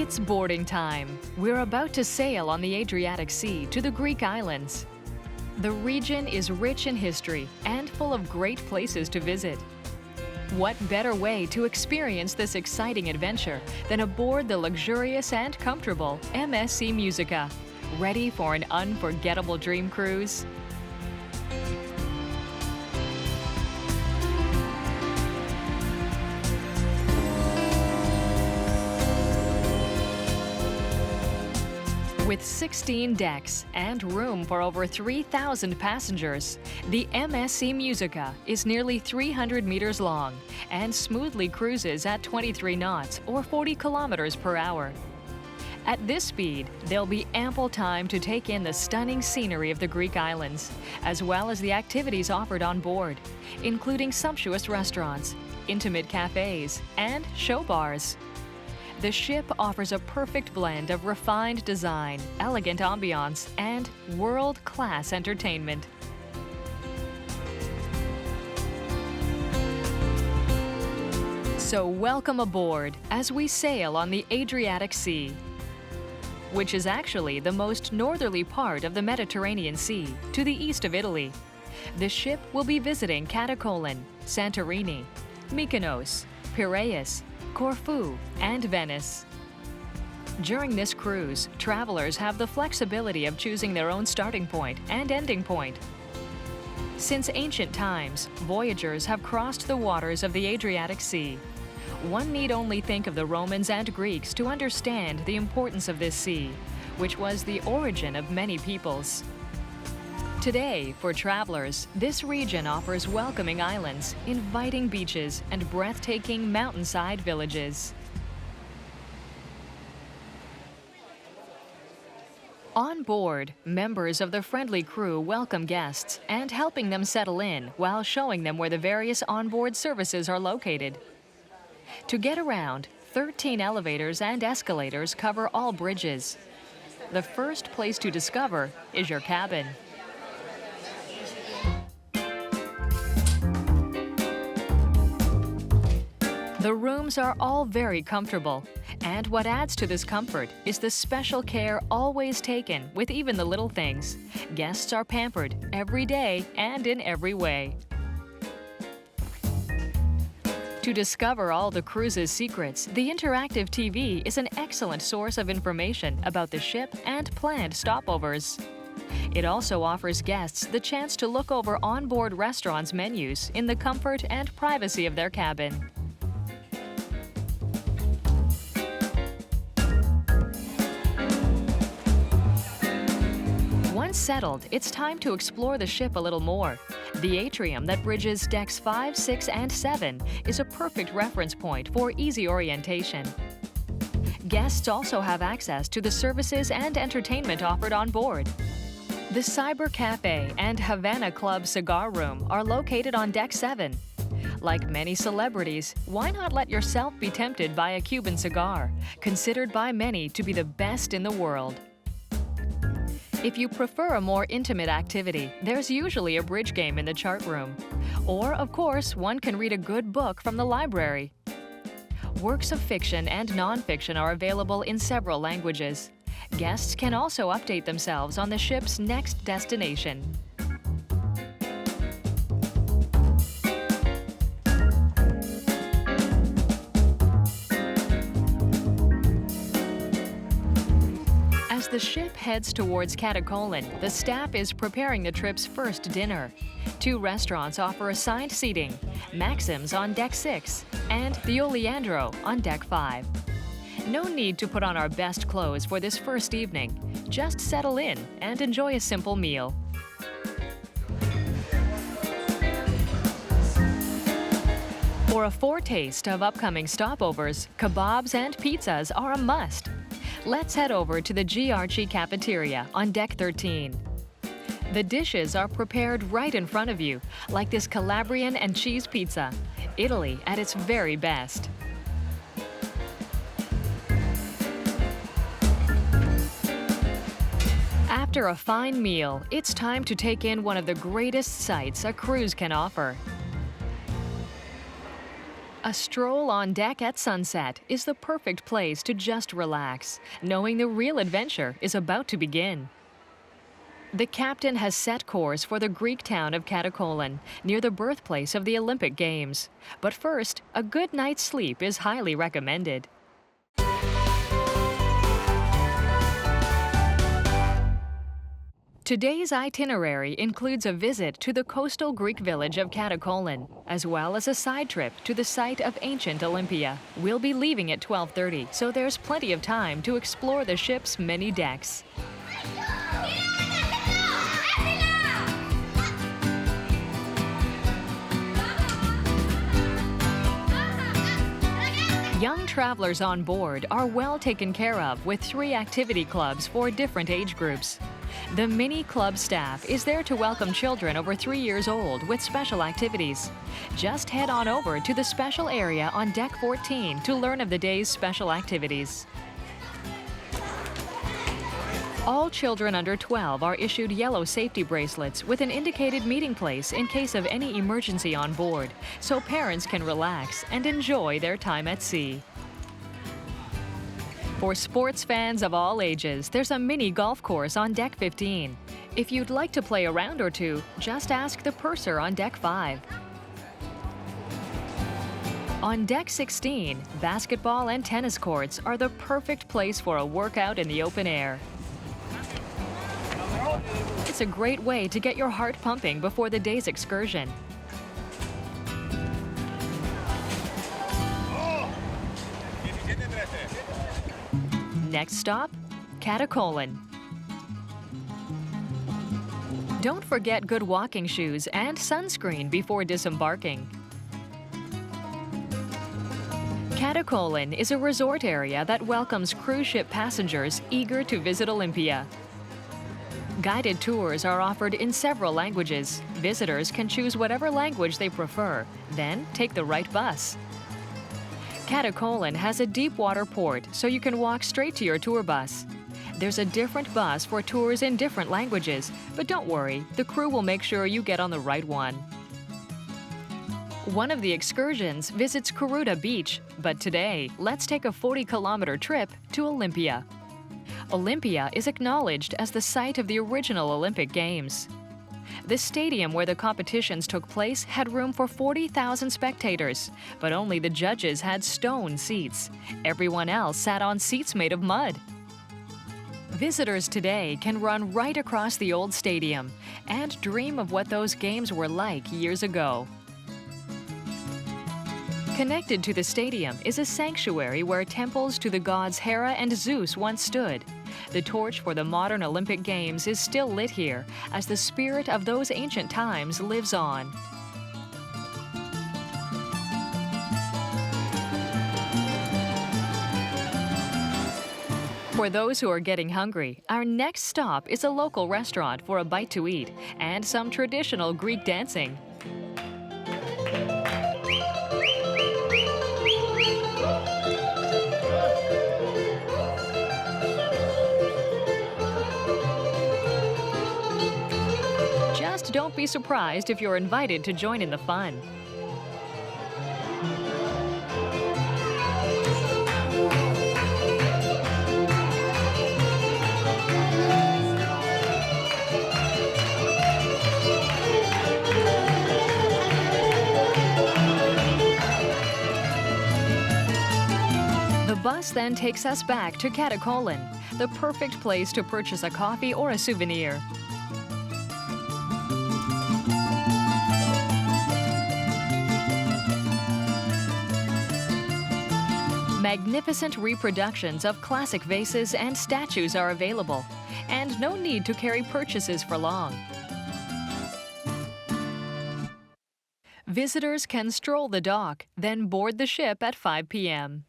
It's boarding time. We're about to sail on the Adriatic Sea to the Greek islands. The region is rich in history and full of great places to visit. What better way to experience this exciting adventure than aboard the luxurious and comfortable MSC Musica? Ready for an unforgettable dream cruise? With 16 decks and room for over 3,000 passengers, the MSC Musica is nearly 300 meters long and smoothly cruises at 23 knots or 40 kilometers per hour. At this speed, there'll be ample time to take in the stunning scenery of the Greek islands, as well as the activities offered on board, including sumptuous restaurants, intimate cafes, and show bars. The ship offers a perfect blend of refined design, elegant ambiance, and world-class entertainment. So welcome aboard as we sail on the Adriatic Sea, which is actually the most northerly part of the Mediterranean Sea to the east of Italy. The ship will be visiting Katakolon, Santorini, Mykonos, Piraeus, Corfu, and Venice. During this cruise, travelers have the flexibility of choosing their own starting point and ending point. Since ancient times, voyagers have crossed the waters of the Adriatic Sea. One need only think of the Romans and Greeks to understand the importance of this sea, which was the origin of many peoples. Today, for travelers, this region offers welcoming islands, inviting beaches, and breathtaking mountainside villages. On board, members of the friendly crew welcome guests and helping them settle in while showing them where the various onboard services are located. To get around, 13 elevators and escalators cover all bridges. The first place to discover is your cabin. The rooms are all very comfortable, and what adds to this comfort is the special care always taken with even the little things. Guests are pampered every day and in every way. To discover all the cruise's secrets, the interactive TV is an excellent source of information about the ship and planned stopovers. It also offers guests the chance to look over onboard restaurants' menus in the comfort and privacy of their cabin. Once settled, it's time to explore the ship a little more. The atrium that bridges decks 5, 6, and 7 is a perfect reference point for easy orientation. Guests also have access to the services and entertainment offered on board. The Cyber Cafe and Havana Club cigar room are located on deck 7. Like many celebrities, why not let yourself be tempted by a Cuban cigar, considered by many to be the best in the world? If you prefer a more intimate activity, there's usually a bridge game in the chart room. Or, of course, one can read a good book from the library. Works of fiction and nonfiction are available in several languages. Guests can also update themselves on the ship's next destination. As the the ship heads towards Katakolon, the staff is preparing the trip's first dinner. 2 restaurants offer assigned seating, Maxim's on Deck 6 and the Oleandro on Deck 5. No need to put on our best clothes for this first evening. Just settle in and enjoy a simple meal. For a foretaste of upcoming stopovers, kebabs and pizzas are a must. Let's head over to the Giarci Cafeteria on Deck 13. The dishes are prepared right in front of you, like this Calabrian and cheese pizza, Italy at its very best. After a fine meal, it's time to take in one of the greatest sights a cruise can offer. A stroll on deck at sunset is the perfect place to just relax, knowing the real adventure is about to begin. The captain has set course for the Greek town of Katakolon, near the birthplace of the Olympic Games. But first, a good night's sleep is highly recommended. Today's itinerary includes a visit to the coastal Greek village of Katakolon, as well as a side trip to the site of ancient Olympia. We'll be leaving at 12:30, so there's plenty of time to explore the ship's many decks. Young travelers on board are well taken care of with 3 activity clubs for different age groups. The mini club staff is there to welcome children over 3 years old with special activities. Just head on over to the special area on Deck 14 to learn of the day's special activities. All children under 12 are issued yellow safety bracelets with an indicated meeting place in case of any emergency on board, so parents can relax and enjoy their time at sea. For sports fans of all ages, there's a mini golf course on Deck 15. If you'd like to play a round or two, just ask the purser on Deck 5. On Deck 16, basketball and tennis courts are the perfect place for a workout in the open air. It's a great way to get your heart pumping before the day's excursion. Next stop, Katakolon. Don't forget good walking shoes and sunscreen before disembarking. Katakolon is a resort area that welcomes cruise ship passengers eager to visit Olympia. Guided tours are offered in several languages. Visitors can choose whatever language they prefer, then take the right bus. Katakolon has a deep water port, so you can walk straight to your tour bus. There's a different bus for tours in different languages, but don't worry, the crew will make sure you get on the right one. One of the excursions visits Kuruta Beach, but today, let's take a 40-kilometer trip to Olympia. Olympia is acknowledged as the site of the original Olympic Games. The stadium where the competitions took place had room for 40,000 spectators, but only the judges had stone seats. Everyone else sat on seats made of mud. Visitors today can run right across the old stadium and dream of what those games were like years ago. Connected to the stadium is a sanctuary where temples to the gods Hera and Zeus once stood. The torch for the modern Olympic Games is still lit here, as the spirit of those ancient times lives on. For those who are getting hungry, our next stop is a local restaurant for a bite to eat and some traditional Greek dancing. Just don't be surprised if you're invited to join in the fun. The bus then takes us back to Katakolon, the perfect place to purchase a coffee or a souvenir. Magnificent reproductions of classic vases and statues are available, and no need to carry purchases for long. Visitors can stroll the dock, then board the ship at 5 p.m.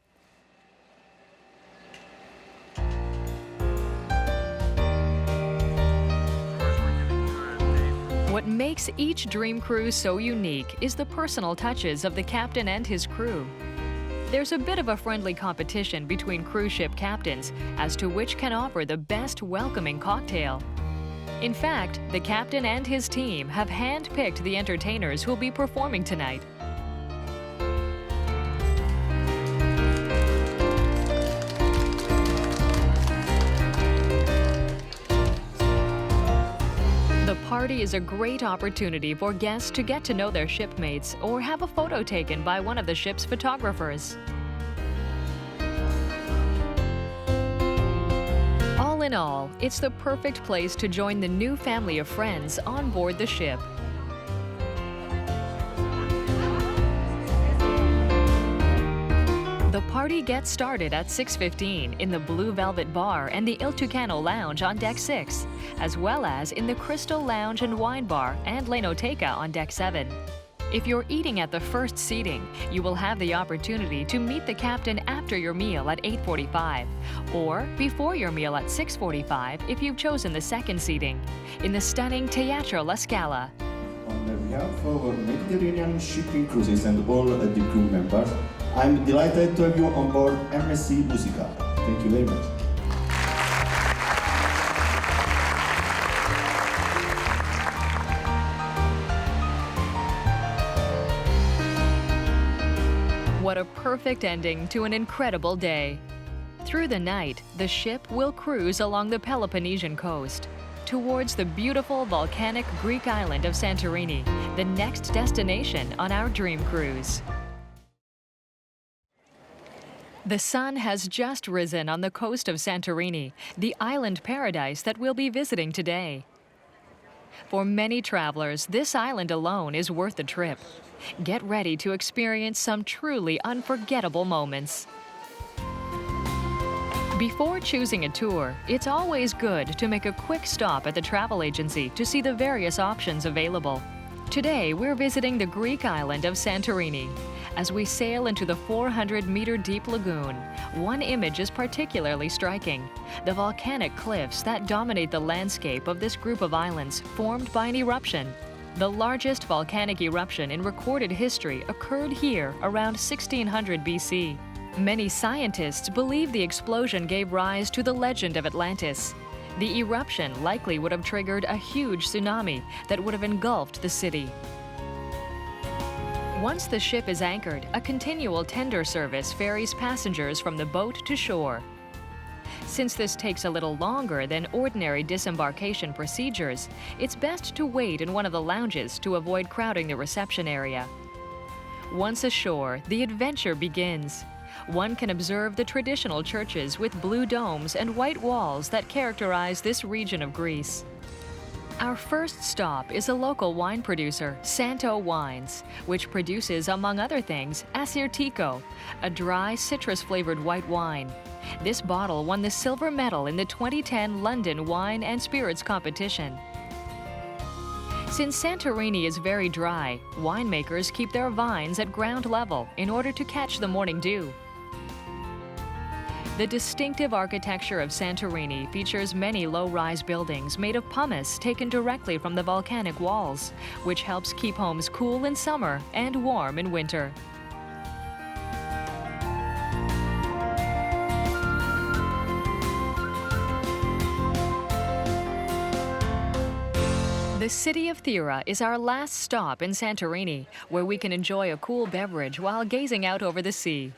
What makes each dream cruise so unique is the personal touches of the captain and his crew. There's a bit of a friendly competition between cruise ship captains as to which can offer the best welcoming cocktail. In fact, the captain and his team have hand-picked the entertainers who'll be performing tonight. The party is a great opportunity for guests to get to know their shipmates or have a photo taken by one of the ship's photographers. All in all, it's the perfect place to join the new family of friends on board the ship. The party gets started at 6:15 in the Blue Velvet Bar and the Il Tucano Lounge on Deck 6, as well as in the Crystal Lounge and Wine Bar and Lenoteca on Deck 7. If you're eating at the first seating, you will have the opportunity to meet the captain after your meal at 8:45, or before your meal at 6:45 if you've chosen the second seating, in the stunning Teatro La Scala. On behalf of Mediterranean Shipping Cruises and all the crew members, I'm delighted to have you on board MSC Musica. Thank you very much. What a perfect ending to an incredible day. Through the night, the ship will cruise along the Peloponnesian coast towards the beautiful volcanic Greek island of Santorini, the next destination on our dream cruise. The sun has just risen on the coast of Santorini, the island paradise that we'll be visiting today. For many travelers, this island alone is worth the trip. Get ready to experience some truly unforgettable moments. Before choosing a tour, it's always good to make a quick stop at the travel agency to see the various options available. Today, we're visiting the Greek island of Santorini. As we sail into the 400-meter-deep lagoon, one image is particularly striking: the volcanic cliffs that dominate the landscape of this group of islands formed by an eruption. The largest volcanic eruption in recorded history occurred here around 1600 BC. Many scientists believe the explosion gave rise to the legend of Atlantis. The eruption likely would have triggered a huge tsunami that would have engulfed the city. Once the ship is anchored, a continual tender service ferries passengers from the boat to shore. Since this takes a little longer than ordinary disembarkation procedures, it's best to wait in one of the lounges to avoid crowding the reception area. Once ashore, the adventure begins. One can observe the traditional churches with blue domes and white walls that characterize this region of Greece. Our first stop is a local wine producer, Santo Wines, which produces, among other things, Assyrtiko, a dry, citrus-flavored white wine. This bottle won the silver medal in the 2010 London Wine and Spirits Competition. Since Santorini is very dry, winemakers keep their vines at ground level in order to catch the morning dew. The distinctive architecture of Santorini features many low-rise buildings made of pumice taken directly from the volcanic walls, which helps keep homes cool in summer and warm in winter. The city of Thera is our last stop in Santorini, where we can enjoy a cool beverage while gazing out over the sea.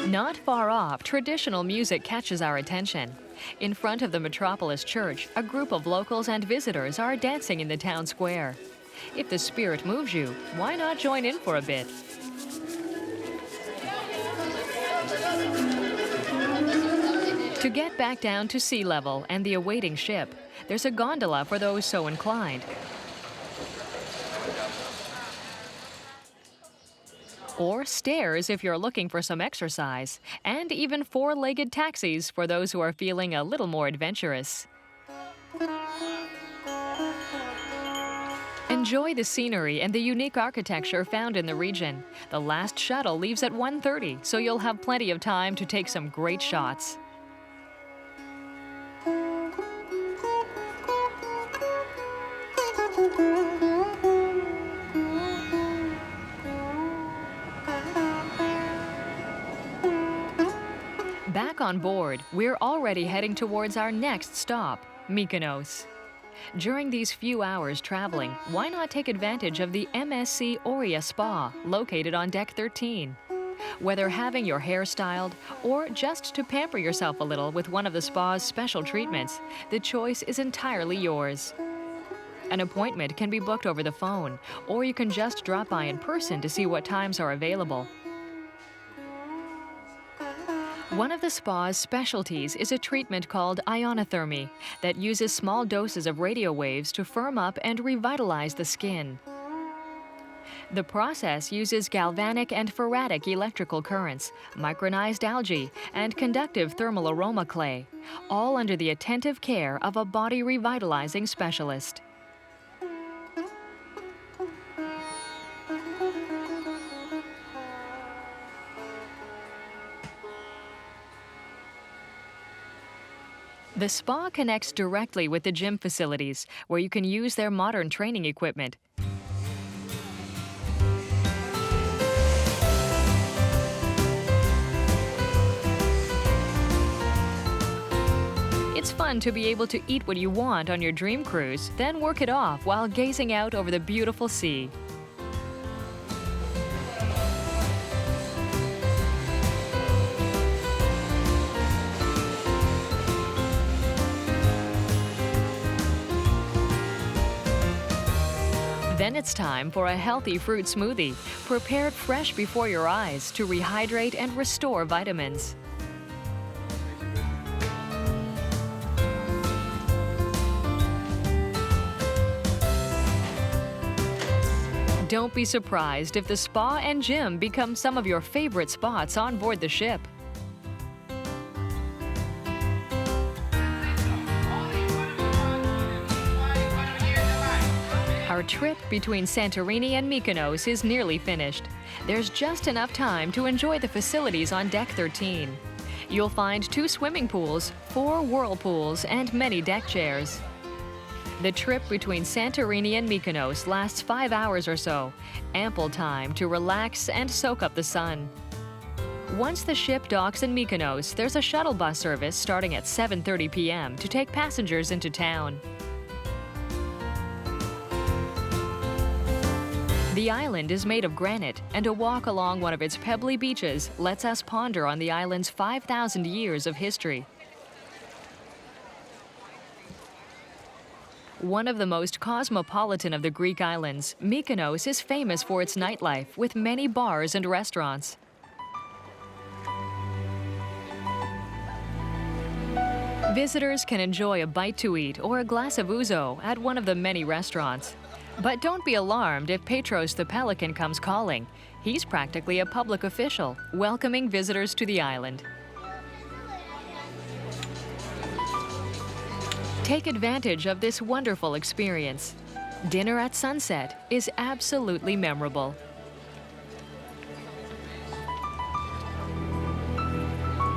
Not far off, traditional music catches our attention. In front of the Metropolis Church, a group of locals and visitors are dancing in the town square. If the spirit moves you, why not join in for a bit? To get back down to sea level and the awaiting ship, there's a gondola for those so inclined. Or stairs if you're looking for some exercise, and even four-legged taxis for those who are feeling a little more adventurous. Enjoy the scenery and the unique architecture found in the region. The last shuttle leaves at 1:30, so you'll have plenty of time to take some great shots. Back on board, we're already heading towards our next stop, Mykonos. During these few hours traveling, why not take advantage of the MSC Oria Spa, located on deck 13? Whether having your hair styled or just to pamper yourself a little with one of the spa's special treatments, the choice is entirely yours. An appointment can be booked over the phone, or you can just drop by in person to see what times are available. One of the spa's specialties is a treatment called ionothermy that uses small doses of radio waves to firm up and revitalize the skin. The process uses galvanic and faradic electrical currents, micronized algae, and conductive thermal aroma clay, all under the attentive care of a body revitalizing specialist. The spa connects directly with the gym facilities, where you can use their modern training equipment. It's fun to be able to eat what you want on your dream cruise, then work it off while gazing out over the beautiful sea. Then it's time for a healthy fruit smoothie, prepared fresh before your eyes to rehydrate and restore vitamins. Don't be surprised if the spa and gym become some of your favorite spots on board the ship. Our trip between Santorini and Mykonos is nearly finished. There's just enough time to enjoy the facilities on Deck 13. You'll find 2 swimming pools, 4 whirlpools, and many deck chairs. The trip between Santorini and Mykonos lasts 5 hours or so, ample time to relax and soak up the sun. Once the ship docks in Mykonos, there's a shuttle bus service starting at 7:30 p.m. to take passengers into town. The island is made of granite, and a walk along one of its pebbly beaches lets us ponder on the island's 5,000 years of history. One of the most cosmopolitan of the Greek islands, Mykonos is famous for its nightlife, with many bars and restaurants. Visitors can enjoy a bite to eat or a glass of ouzo at one of the many restaurants. But don't be alarmed if Petros the pelican comes calling. He's practically a public official, welcoming visitors to the island. Take advantage of this wonderful experience. Dinner at sunset is absolutely memorable.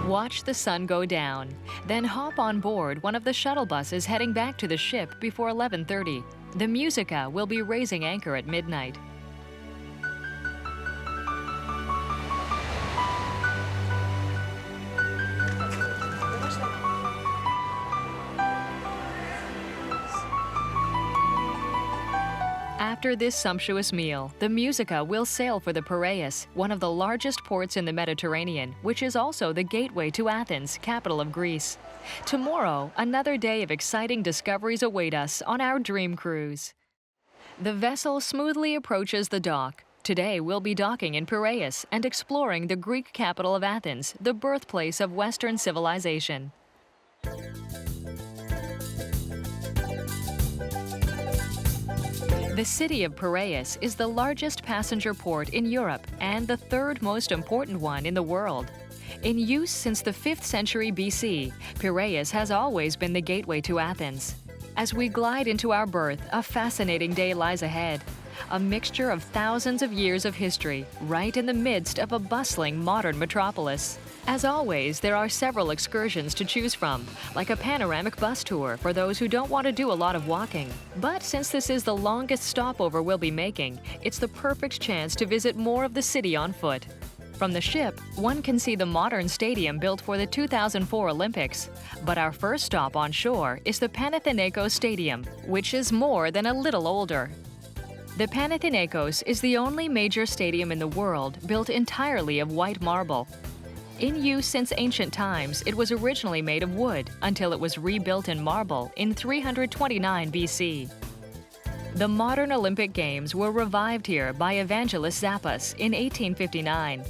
Watch the sun go down, then hop on board one of the shuttle buses heading back to the ship before 11:30. The Musica will be raising anchor at midnight. After this sumptuous meal, the Musica will sail for the Piraeus, one of the largest ports in the Mediterranean, which is also the gateway to Athens, capital of Greece. Tomorrow, another day of exciting discoveries await us on our dream cruise. The vessel smoothly approaches the dock. Today, we'll be docking in Piraeus and exploring the Greek capital of Athens, the birthplace of Western civilization. The city of Piraeus is the largest passenger port in Europe and the third most important one in the world. In use since the 5th century BC, Piraeus has always been the gateway to Athens. As we glide into our berth, a fascinating day lies ahead. A mixture of thousands of years of history, right in the midst of a bustling modern metropolis. As always, there are several excursions to choose from, like a panoramic bus tour for those who don't want to do a lot of walking. But since this is the longest stopover we'll be making, it's the perfect chance to visit more of the city on foot. From the ship, one can see the modern stadium built for the 2004 Olympics. But our first stop on shore is the Panathinaikos Stadium, which is more than a little older. The Panathinaikos is the only major stadium in the world built entirely of white marble. In use since ancient times, it was originally made of wood until it was rebuilt in marble in 329 BC. The modern Olympic Games were revived here by Evangelos Zappas in 1859,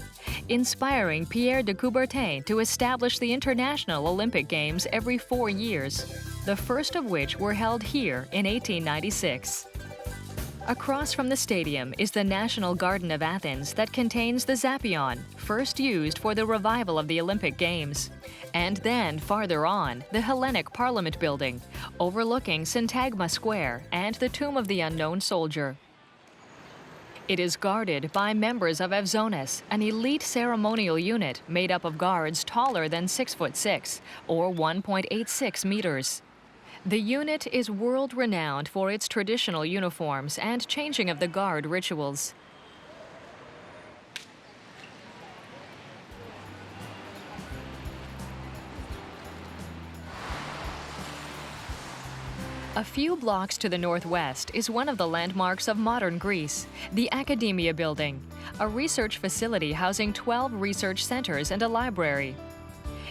inspiring Pierre de Coubertin to establish the International Olympic Games every 4 years, the first of which were held here in 1896. Across from the stadium is the National Garden of Athens that contains the Zappion, first used for the revival of the Olympic Games. And then, farther on, the Hellenic Parliament Building, overlooking Syntagma Square and the Tomb of the Unknown Soldier. It is guarded by members of Evzones, an elite ceremonial unit made up of guards taller than 6'6", or 1.86 meters. The unit is world-renowned for its traditional uniforms and changing of the guard rituals. A few blocks to the northwest is one of the landmarks of modern Greece, the Academia Building, a research facility housing 12 research centers and a library.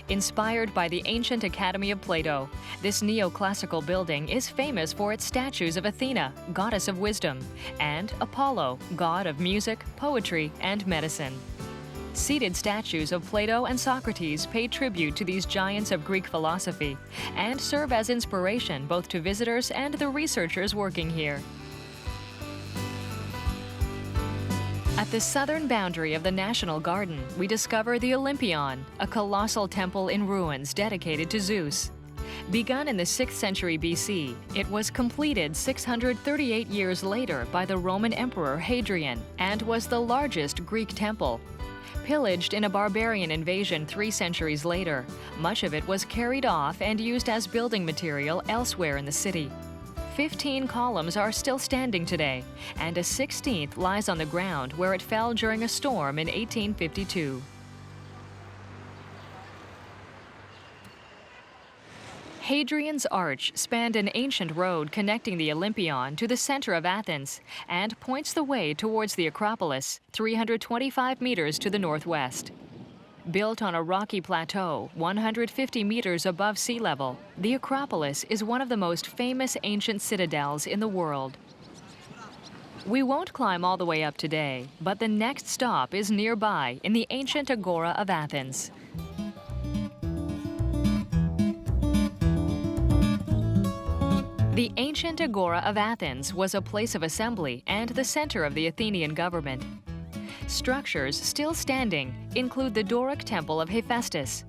Inspired by the ancient Academy of Plato, this neoclassical building is famous for its statues of Athena, goddess of wisdom, and Apollo, god of music, poetry, and medicine. Seated statues of Plato and Socrates pay tribute to these giants of Greek philosophy and serve as inspiration both to visitors and the researchers working here. At the southern boundary of the National Garden, we discover the Olympion, a colossal temple in ruins dedicated to Zeus. Begun in the 6th century BC, it was completed 638 years later by the Roman Emperor Hadrian and was the largest Greek temple. Pillaged in a barbarian invasion 3 centuries later, much of it was carried off and used as building material elsewhere in the city. 15 columns are still standing today, and a 16th lies on the ground where it fell during a storm in 1852. Hadrian's Arch spanned an ancient road connecting the Olympion to the center of Athens and points the way towards the Acropolis, 325 meters to the northwest. Built on a rocky plateau 150 meters above sea level, the Acropolis is one of the most famous ancient citadels in the world. We won't climb all the way up today, but the next stop is nearby in the ancient Agora of Athens. The ancient Agora of Athens was a place of assembly and the center of the Athenian government. Structures still standing include the Doric Temple of Hephaestus,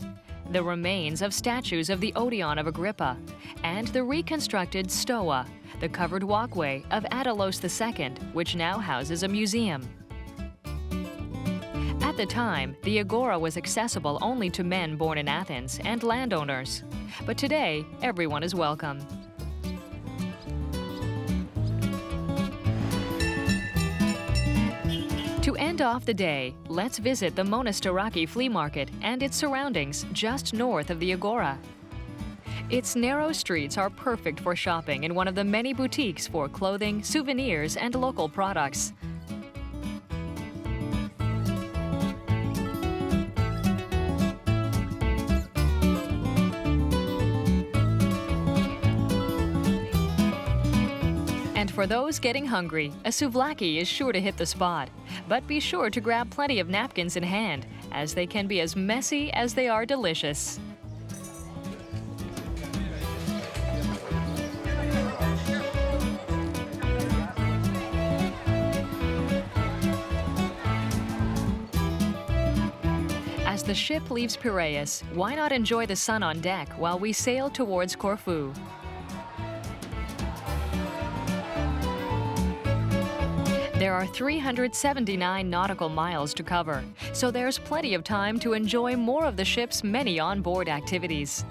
the remains of statues of the Odeon of Agrippa, and the reconstructed Stoa, the covered walkway of Attilos II, which now houses a museum. At the time, the Agora was accessible only to men born in Athens and landowners. But today, everyone is welcome. To end off the day, let's visit the Monastiraki Flea Market and its surroundings just north of the Agora. Its narrow streets are perfect for shopping in one of the many boutiques for clothing, souvenirs, and local products. And For those getting hungry, a souvlaki is sure to hit the spot. But be sure to grab plenty of napkins in hand, as they can be as messy as they are delicious. As the ship leaves Piraeus, why not enjoy the sun on deck while we sail towards Corfu? There are 379 nautical miles to cover, so there's plenty of time to enjoy more of the ship's many onboard activities.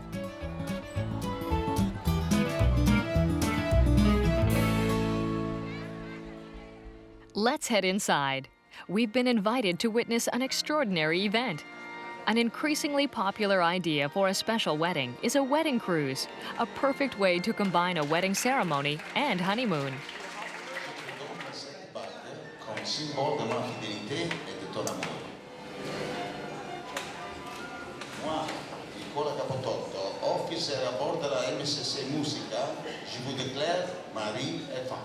Let's head inside. We've been invited to witness an extraordinary event. An increasingly popular idea for a special wedding is a wedding cruise, a perfect way to combine a wedding ceremony and honeymoon. Symbole de ma fidélité et de ton amour. Moi, Nicola Capototto, officer à bord de la MSC Musica, je vous déclare mari et femme.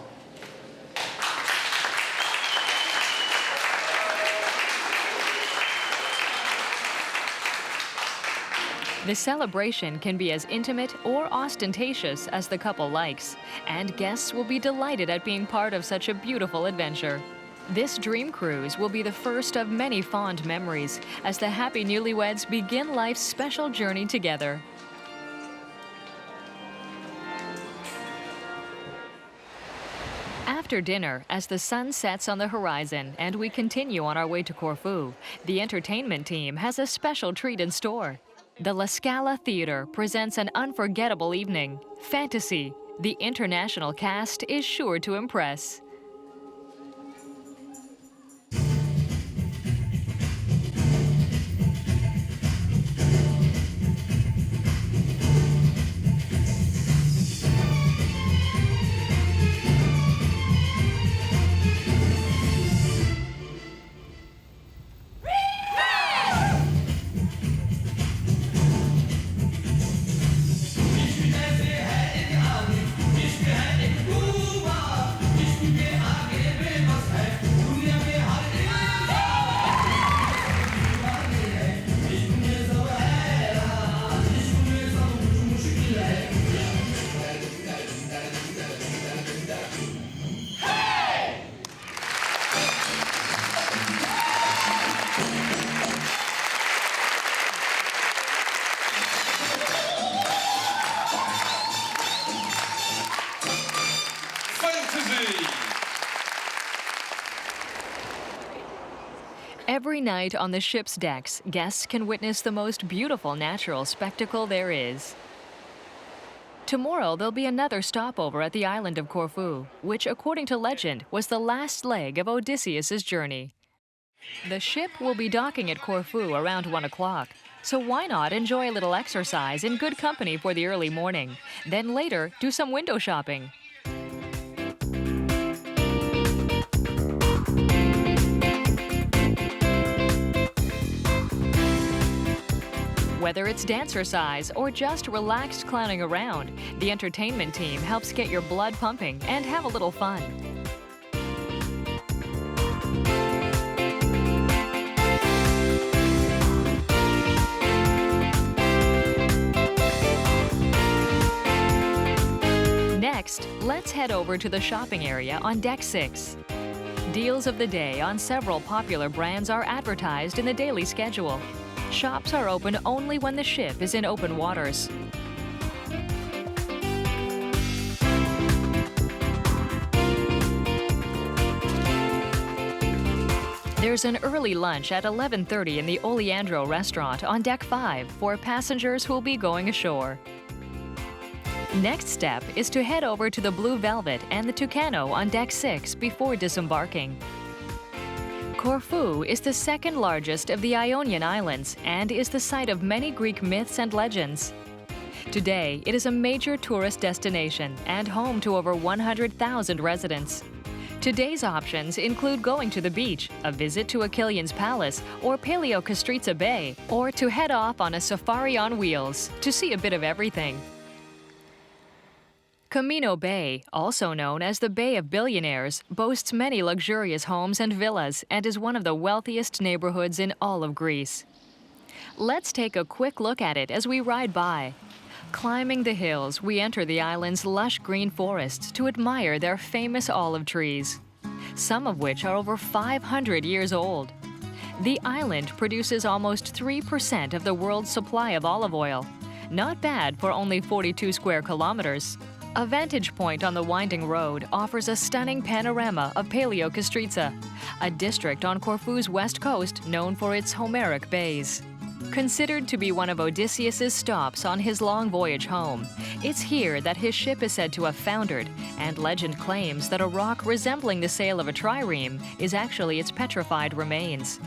The celebration can be as intimate or ostentatious as the couple likes, and guests will be delighted at being part of such a beautiful adventure. This dream cruise will be the first of many fond memories as the happy newlyweds begin life's special journey together. After dinner, as the sun sets on the horizon and we continue on our way to Corfu, the entertainment team has a special treat in store. The La Scala Theater presents an unforgettable evening. Fantasy. The international cast is sure to impress. Every night on the ship's decks, guests can witness the most beautiful natural spectacle there is. Tomorrow, there'll be another stopover at the island of Corfu, which, according to legend, was the last leg of Odysseus's journey. The ship will be docking at Corfu around 1 o'clock, so why not enjoy a little exercise in good company for the early morning, then later do some window shopping. Whether it's dancercise or just relaxed clowning around, the entertainment team helps get your blood pumping and have a little fun. Next, let's head over to the shopping area on Deck 6. Deals of the day on several popular brands are advertised in the daily schedule. Shops are open only when the ship is in open waters. There's an early lunch at 11:30 in the Oleandro restaurant on Deck 5 for passengers who will be going ashore. Next step is to head over to the Blue Velvet and the Tucano on Deck 6 before disembarking. Corfu is the second largest of the Ionian Islands and is the site of many Greek myths and legends. Today, it is a major tourist destination and home to over 100,000 residents. Today's options include going to the beach, a visit to Achillean's Palace or Paleokastritsa Bay, or to head off on a safari on wheels to see a bit of everything. Camino Bay, also known as the Bay of Billionaires, boasts many luxurious homes and villas and is one of the wealthiest neighborhoods in all of Greece. Let's take a quick look at it as we ride by. Climbing the hills, we enter the island's lush green forests to admire their famous olive trees, some of which are over 500 years old. The island produces almost 3% of the world's supply of olive oil. Not bad for only 42 square kilometers. A vantage point on the winding road offers a stunning panorama of Paleokastritsa, a district on Corfu's west coast known for its Homeric bays. Considered to be one of Odysseus's stops on his long voyage home, it's here that his ship is said to have foundered, and legend claims that a rock resembling the sail of a trireme is actually its petrified remains.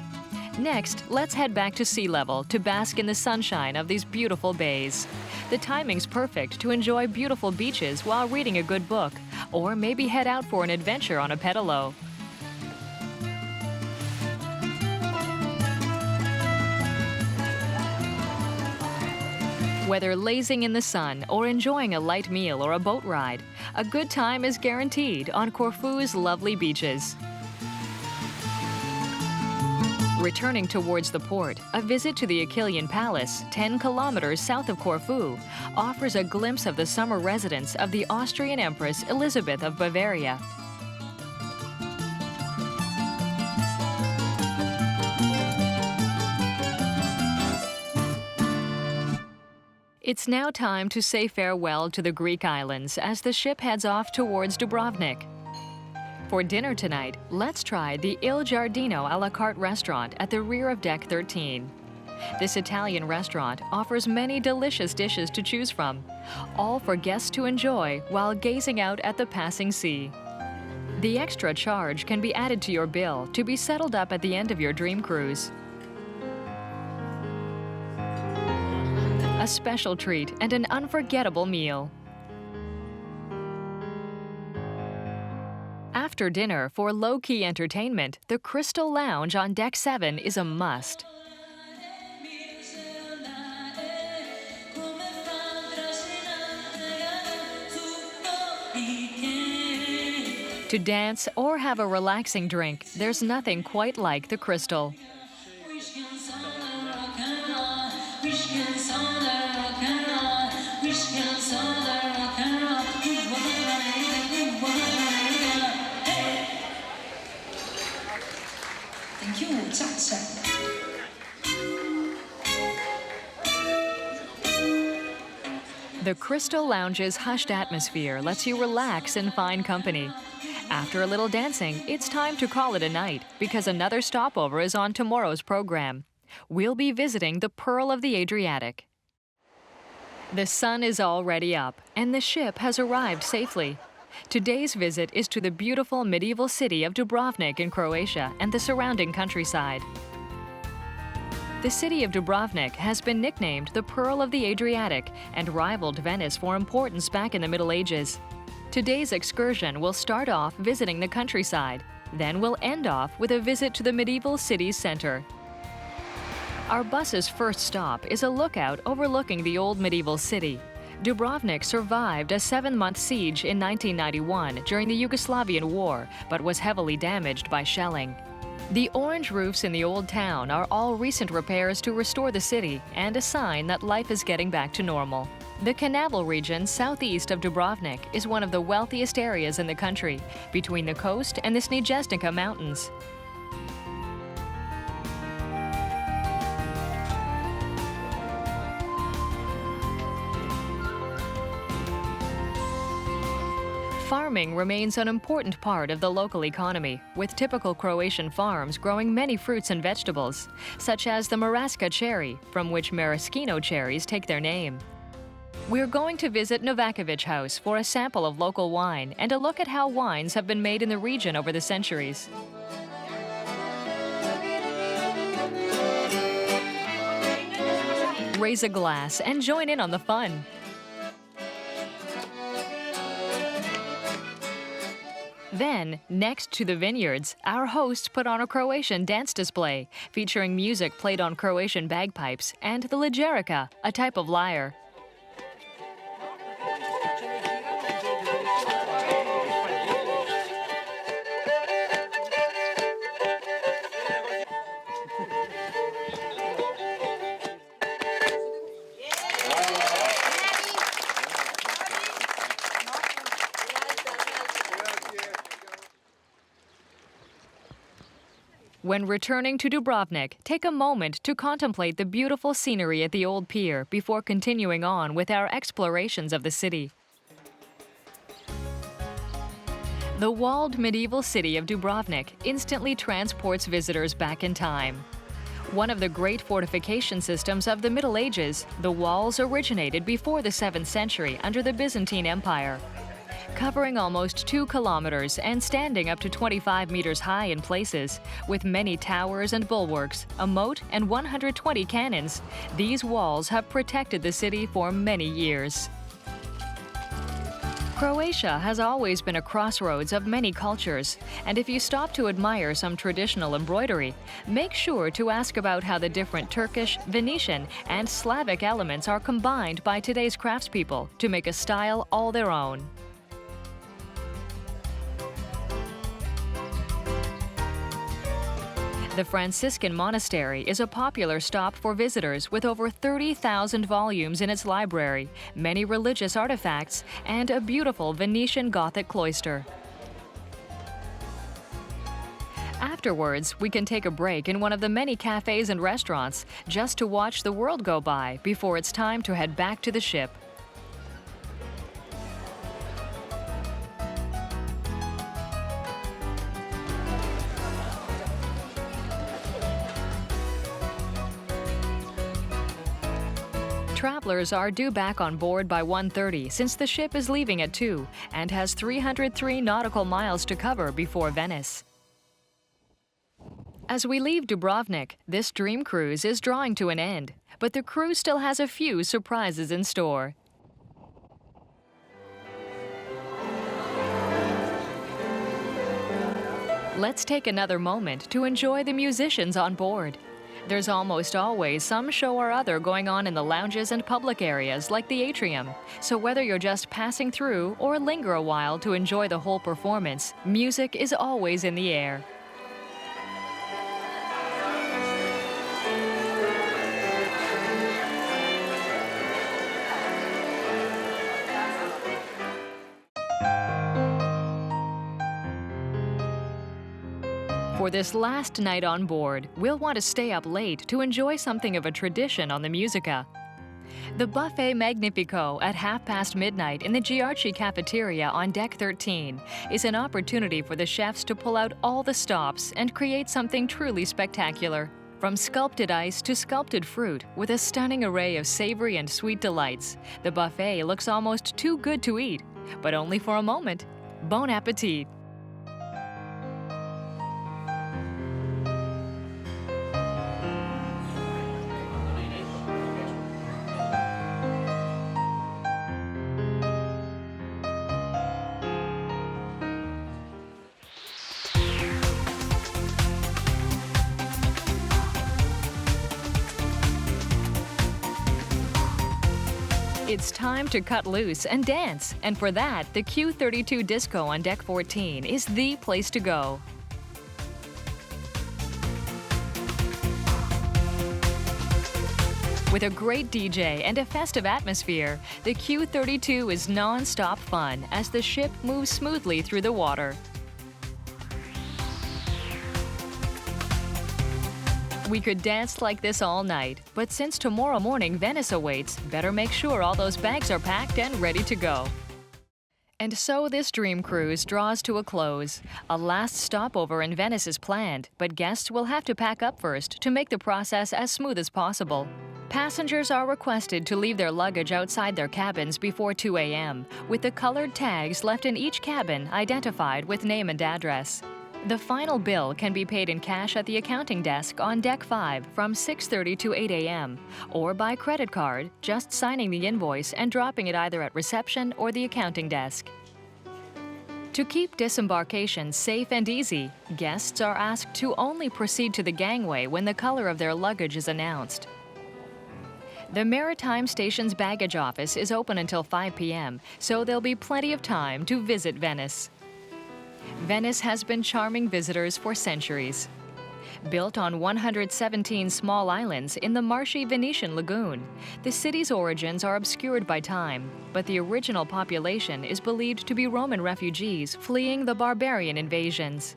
Next, let's head back to sea level to bask in the sunshine of these beautiful bays. The timing's perfect to enjoy beautiful beaches while reading a good book, or maybe head out for an adventure on a pedalo. Whether lazing in the sun or enjoying a light meal or a boat ride, a good time is guaranteed on Corfu's lovely beaches. Returning towards the port, a visit to the Achillean Palace, 10 kilometers south of Corfu, offers a glimpse of the summer residence of the Austrian Empress Elizabeth of Bavaria. It's now time to say farewell to the Greek islands as the ship heads off towards Dubrovnik. For dinner tonight, let's try the Il Giardino a la carte restaurant at the rear of Deck 13. This Italian restaurant offers many delicious dishes to choose from, all for guests to enjoy while gazing out at the passing sea. The extra charge can be added to your bill to be settled up at the end of your dream cruise. A special treat and an unforgettable meal. After dinner, for low-key entertainment, the Crystal Lounge on Deck 7 is a must. To dance or have a relaxing drink, there's nothing quite like the Crystal. The Crystal Lounge's hushed atmosphere lets you relax in fine company. After a little dancing, it's time to call it a night because another stopover is on tomorrow's program. We'll be visiting the Pearl of the Adriatic. The sun is already up, and the ship has arrived safely. Today's visit is to the beautiful medieval city of Dubrovnik in Croatia and the surrounding countryside. The city of Dubrovnik has been nicknamed the Pearl of the Adriatic and rivaled Venice for importance back in the Middle Ages. Today's excursion will start off visiting the countryside, then we'll end off with a visit to the medieval city's center. Our bus's first stop is a lookout overlooking the old medieval city. Dubrovnik survived a 7-month siege in 1991 during the Yugoslavian War, but was heavily damaged by shelling. The orange roofs in the old town are all recent repairs to restore the city and a sign that life is getting back to normal. The Canaveral region southeast of Dubrovnik is one of the wealthiest areas in the country, between the coast and the Sniježnica Mountains. Farming remains an important part of the local economy, with typical Croatian farms growing many fruits and vegetables, such as the Maraska cherry, from which maraschino cherries take their name. We're going to visit Novakovic House for a sample of local wine and a look at how wines have been made in the region over the centuries. Raise a glass and join in on the fun. Then, next to the vineyards, our hosts put on a Croatian dance display featuring music played on Croatian bagpipes and the ligerica, a type of lyre. When returning to Dubrovnik, take a moment to contemplate the beautiful scenery at the old pier before continuing on with our explorations of the city. The walled medieval city of Dubrovnik instantly transports visitors back in time. One of the great fortification systems of the Middle Ages, the walls originated before the 7th century under the Byzantine Empire. Covering almost 2 kilometers and standing up to 25 meters high in places, with many towers and bulwarks, a moat, and 120 cannons, these walls have protected the city for many years. Croatia has always been a crossroads of many cultures, and if you stop to admire some traditional embroidery, make sure to ask about how the different Turkish, Venetian, and Slavic elements are combined by today's craftspeople to make a style all their own. The Franciscan Monastery is a popular stop for visitors with over 30,000 volumes in its library, many religious artifacts, and a beautiful Venetian Gothic cloister. Afterwards, we can take a break in one of the many cafes and restaurants just to watch the world go by before it's time to head back to the ship. Travelers are due back on board by 1:30 since the ship is leaving at 2 and has 303 nautical miles to cover before Venice. As we leave Dubrovnik, this dream cruise is drawing to an end, but the cruise still has a few surprises in store. Let's take another moment to enjoy the musicians on board. There's almost always some show or other going on in the lounges and public areas like the atrium, so whether you're just passing through or linger a while to enjoy the whole performance, music is always in the air. For this last night on board, we'll want to stay up late to enjoy something of a tradition on the Musica. The Buffet Magnifico at midnight in the Giarci cafeteria on Deck 13 is an opportunity for the chefs to pull out all the stops and create something truly spectacular. From sculpted ice to sculpted fruit, with a stunning array of savory and sweet delights, the buffet looks almost too good to eat, but only for a moment. Bon appetit! It's time to cut loose and dance, and for that, the Q32 Disco on Deck 14 is the place to go. With a great DJ and a festive atmosphere, the Q32 is non-stop fun as the ship moves smoothly through the water. We could dance like this all night, but since tomorrow morning Venice awaits, better make sure all those bags are packed and ready to go. And so this dream cruise draws to a close. A last stopover in Venice is planned, but guests will have to pack up first to make the process as smooth as possible. Passengers are requested to leave their luggage outside their cabins before 2 a.m., with the colored tags left in each cabin identified with name and address. The final bill can be paid in cash at the accounting desk on Deck 5 from 6:30 to 8 a.m., or by credit card, just signing the invoice and dropping it either at reception or the accounting desk. To keep disembarkation safe and easy, guests are asked to only proceed to the gangway when the color of their luggage is announced. The Maritime Station's baggage office is open until 5 p.m., so there'll be plenty of time to visit Venice. Venice has been charming visitors for centuries. Built on 117 small islands in the marshy Venetian lagoon, the city's origins are obscured by time, but the original population is believed to be Roman refugees fleeing the barbarian invasions.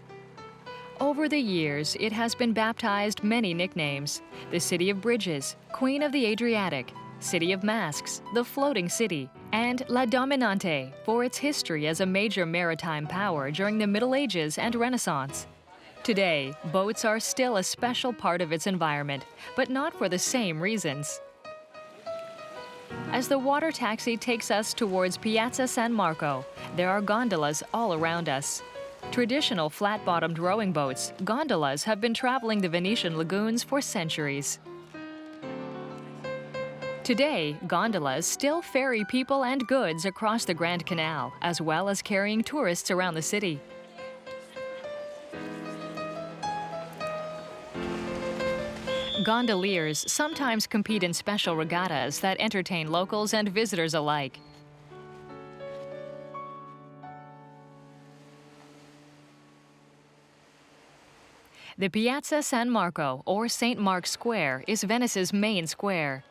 Over the years, it has been baptized many nicknames: the City of Bridges, Queen of the Adriatic, City of Masks, the Floating City, and La Dominante for its history as a major maritime power during the Middle Ages and Renaissance. Today, boats are still a special part of its environment, but not for the same reasons. As the water taxi takes us towards Piazza San Marco, there are gondolas all around us. Traditional flat-bottomed rowing boats, gondolas have been traveling the Venetian lagoons for centuries. Today, gondolas still ferry people and goods across the Grand Canal, as well as carrying tourists around the city. Gondoliers sometimes compete in special regattas that entertain locals and visitors alike. The Piazza San Marco, or St. Mark's Square, is Venice's main square.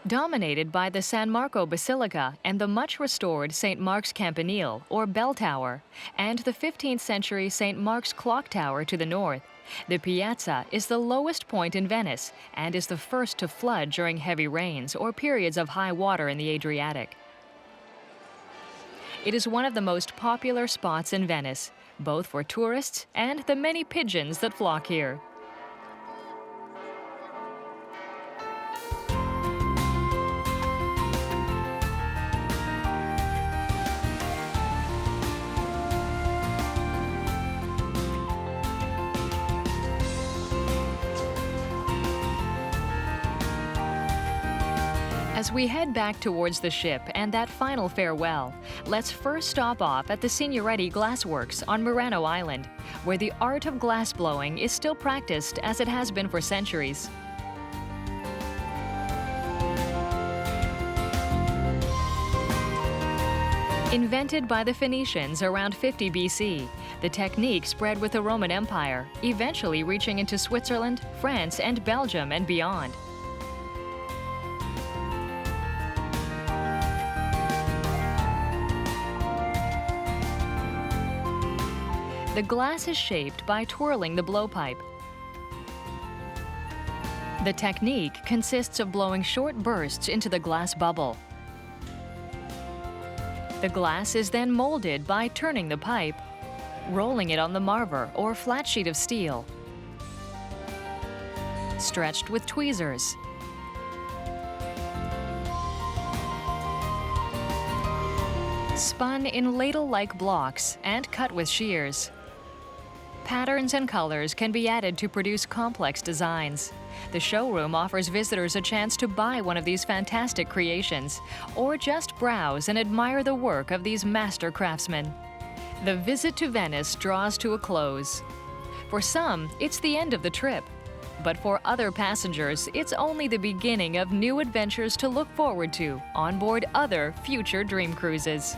Dominated by the San Marco Basilica and the much-restored St. Mark's Campanile, or bell tower, and the 15th century St. Mark's Clock Tower to the north, the piazza is the lowest point in Venice and is the first to flood during heavy rains or periods of high water in the Adriatic. It is one of the most popular spots in Venice, both for tourists and the many pigeons that flock here. As we head back towards the ship and that final farewell, let's first stop off at the Signoretti Glassworks on Murano Island, where the art of glassblowing is still practiced as it has been for centuries. Invented by the Phoenicians around 50 BC, the technique spread with the Roman Empire, eventually reaching into Switzerland, France, and Belgium and beyond. The glass is shaped by twirling the blowpipe. The technique consists of blowing short bursts into the glass bubble. The glass is then molded by turning the pipe, rolling it on the marver or flat sheet of steel, stretched with tweezers, spun in ladle-like blocks, and cut with shears. Patterns and colors can be added to produce complex designs. The showroom offers visitors a chance to buy one of these fantastic creations, or just browse and admire the work of these master craftsmen. The visit to Venice draws to a close. For some, it's the end of the trip. But for other passengers, it's only the beginning of new adventures to look forward to on board other future dream cruises.